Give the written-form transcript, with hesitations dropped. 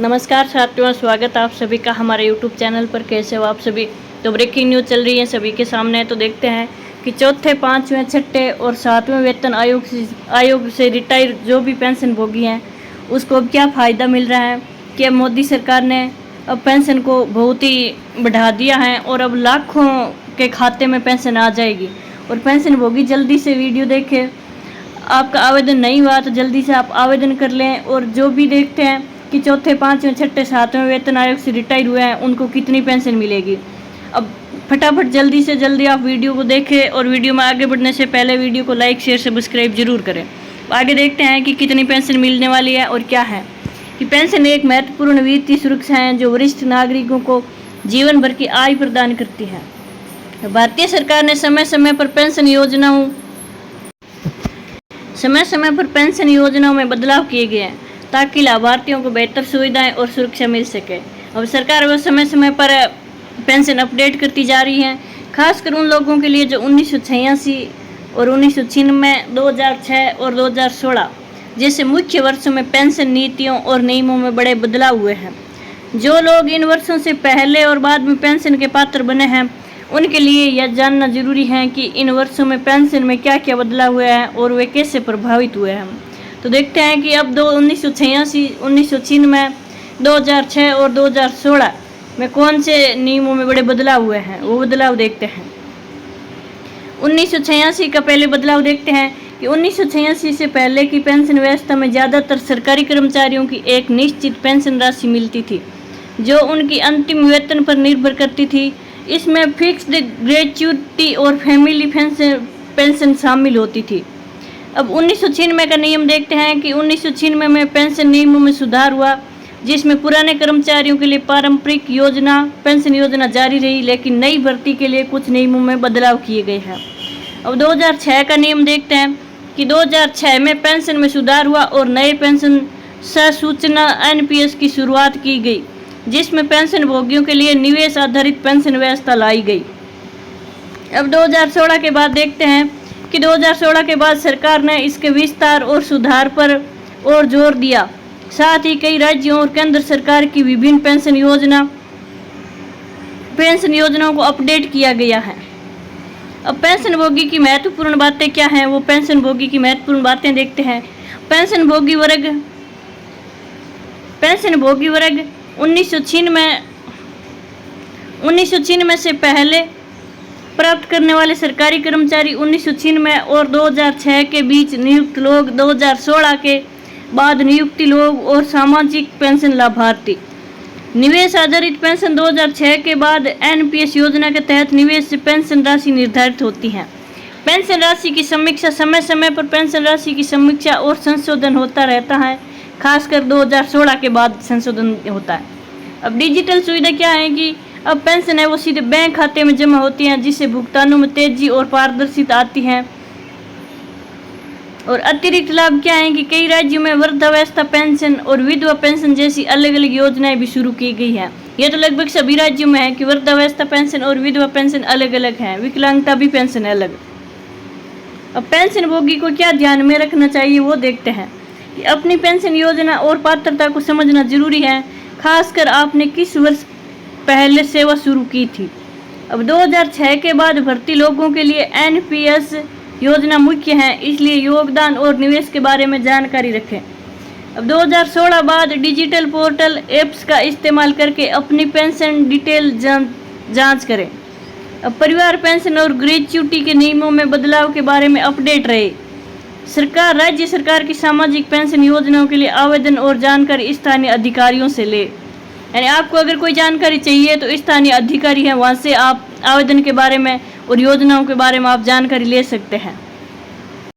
नमस्कार साथियों, स्वागत आप सभी का हमारे यूट्यूब चैनल पर। कैसे हो आप सभी। तो ब्रेकिंग न्यूज़ चल रही है सभी के सामने। तो देखते हैं कि चौथे, पाँचवें, छठे और सातवें वेतन आयोग से रिटायर जो भी पेंशन भोगी हैं उसको अब क्या फ़ायदा मिल रहा है कि अब मोदी सरकार ने अब पेंशन को बहुत ही बढ़ा दिया है और अब लाखों के खाते में पेंशन आ जाएगी। और पेंशन भोगी जल्दी से वीडियो देखें, आपका आवेदन नहीं हुआ तो जल्दी से आप आवेदन कर लें। और जो भी देखते हैं कि चौथे, पाँचवें, छठे, सातवें वेतन आयोग से रिटायर हुए हैं उनको कितनी पेंशन मिलेगी, अब फटाफट जल्दी से जल्दी आप वीडियो को देखें। और वीडियो में आगे बढ़ने से पहले वीडियो को लाइक, शेयर, सब्सक्राइब जरूर करें। आगे देखते हैं कि कितनी पेंशन मिलने वाली है और क्या है। कि पेंशन एक महत्वपूर्ण वित्तीय सुरक्षा है जो वरिष्ठ नागरिकों को जीवन भर की आय प्रदान करती है। भारतीय सरकार ने समय समय पर पेंशन योजनाओं में बदलाव किए गए हैं ताकि लाभार्थियों को बेहतर सुविधाएं और सुरक्षा मिल सके। अब सरकार वो समय समय पर पेंशन अपडेट करती जा रही है, खासकर उन लोगों के लिए जो 1986 और 1996, 2006 और 2016 जैसे मुख्य वर्षों में पेंशन नीतियों और नियमों में बड़े बदलाव हुए हैं। जो लोग इन वर्षों से पहले और बाद में पेंशन के पात्र बने हैं उनके लिए यह जानना जरूरी है कि इन वर्षों में पेंशन में क्या क्या बदलाव हुआ है और वे कैसे प्रभावित हुए हैं। तो देखते हैं कि अब 1986, 1996, 2006 और 2016 में कौन से नियमों में बड़े बदलाव हुए हैं, वो बदलाव देखते हैं। 1986 का पहले बदलाव देखते हैं कि 1986 से पहले की पेंशन व्यवस्था में ज़्यादातर सरकारी कर्मचारियों की एक निश्चित पेंशन राशि मिलती थी जो उनकी अंतिम वेतन पर निर्भर करती थी। इसमें फिक्स्ड ग्रेच्युटी और फैमिली पेंशन शामिल होती थी। अब 1996 का नियम देखते हैं कि 1996 में पेंशन नियमों में सुधार हुआ जिसमें पुराने कर्मचारियों के लिए पारंपरिक पेंशन योजना जारी रही, लेकिन नई भर्ती के लिए कुछ नियमों में बदलाव किए गए हैं। अब 2006 का नियम देखते हैं कि 2006 में पेंशन में सुधार हुआ और नए पेंशन सूचना NPS की शुरुआत की गई जिसमें पेंशन भोगियों के लिए निवेश आधारित पेंशन व्यवस्था लाई गई। अब 2016 के बाद देखते हैं कि 2016 के बाद सरकार ने इसके विस्तार और सुधार पर और जोर दिया। साथ ही कई राज्यों और केंद्र सरकार की विभिन्न पेंशन योजनाओं को अपडेट किया गया है। अब पेंशन भोगी की महत्वपूर्ण बातें क्या हैं, वो पेंशन भोगी की महत्वपूर्ण बातें देखते हैं। पेंशन भोगी वर्ग 1996 से पहले प्राप्त करने वाले सरकारी कर्मचारी, 1996 और 2006 के बीच नियुक्त लोग, 2016 के बाद नियुक्ति लोग और सामाजिक पेंशन लाभार्थी। निवेश आधारित पेंशन 2006 के बाद NPS योजना के तहत निवेश से पेंशन राशि निर्धारित होती है। पेंशन राशि की समीक्षा, समय समय पर पेंशन राशि की समीक्षा और संशोधन होता रहता है, खासकर 2016 के बाद संशोधन होता है। अब डिजिटल सुविधा क्या है कि अब पेंशन है वो सीधे बैंक खाते में जमा होती हैं जिससे भुगतानों में तेजी और पारदर्शिता आती है। और अतिरिक्त लाभ क्या है कि कई राज्यों में वृद्धावस्था पेंशन और विधवा पेंशन जैसी अलग अलग योजनाएं भी शुरू की गई हैं। ये तो लगभग सभी राज्यों में है कि वृद्धावस्था पेंशन और विधवा पेंशन अलग अलग हैं, विकलांगता भी पेंशन है अलग। अब पेंशन भोगी को क्या ध्यान में रखना चाहिए वो देखते हैं कि अपनी पेंशन योजना और पात्रता को समझना जरूरी है, खासकर आपने किस वर्ष पहले सेवा शुरू की थी। अब 2006 के बाद भर्ती लोगों के लिए NPS योजना मुख्य है, इसलिए योगदान और निवेश के बारे में जानकारी रखें। अब 2016 बाद डिजिटल पोर्टल एप्स का इस्तेमाल करके अपनी पेंशन डिटेल जांच करें। अब परिवार पेंशन और ग्रेच्युटी के नियमों में बदलाव के बारे में अपडेट रहे। राज्य सरकार की सामाजिक पेंशन योजनाओं के लिए आवेदन और जानकारी स्थानीय अधिकारियों से ले। यानी आपको अगर कोई जानकारी चाहिए तो स्थानीय अधिकारी हैं, वहाँ से आप आवेदन के बारे में और योजनाओं के बारे में आप जानकारी ले सकते हैं।